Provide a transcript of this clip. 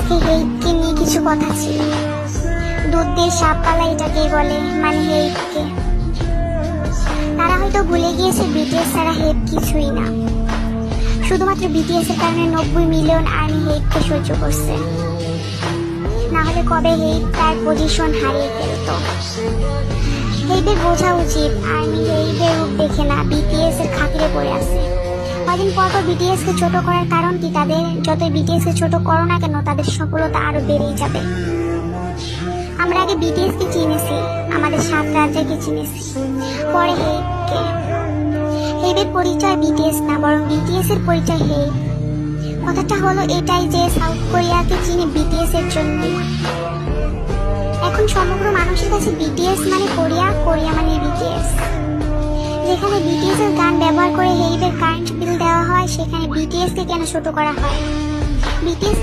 আজকে হেইটকে নিয়ে কিছু কথা ছিল। দুধ দিয়ে সাপ পালা এটাকেই বলে, মানে হেইটকে। তারা হয়তো ভুলে গিয়েছে বিটিএস ছাড়া হেইট কিছুই না। শুধুমাত্র বিটিএস এর কারণে 90 মিলিয়ন আর্মি হেইটকে সহ্য করছে, না হলে কবে হেইট তার পজিশন হারিয়ে ফেলতো। হেইটের বোঝা উচিত আর্মি হেইটের রূপ দেখে না বিটিএস এর খাতিরে পড়ে আছে। কদিন পর বিটিএস কে ছোট করার কারণ কি? তাদের যতই বিটিএস কে ছোট করো না কেন, তাদের সফলতা আরো বেড়েই যাবে। আমরা আগে বিটিএস কে চিনেছি, আমাদের 7 রাজ্যকে চিনেছি, পরে হেইটকে। হেইটের পরিচয় বিটিএস না, বরং বিটিএস এর পরিচয় হেইট। কথাটা হলো এটাই যে সাউথ কোরিয়াকে চিনে বিটিএস এর জন্য। এখন সমগ্র মানুষের কাছে বিটিএস মানে কোরিয়া, কোরিয়া মানে বিটিএস। যেখানে বিটিএস এর গান ব্যবহার করে হেইটের কারেন্ট বিল দেওয়া হয়, সেখানে বিটিএস কে কেন ছোট করা হয়? বিটিএস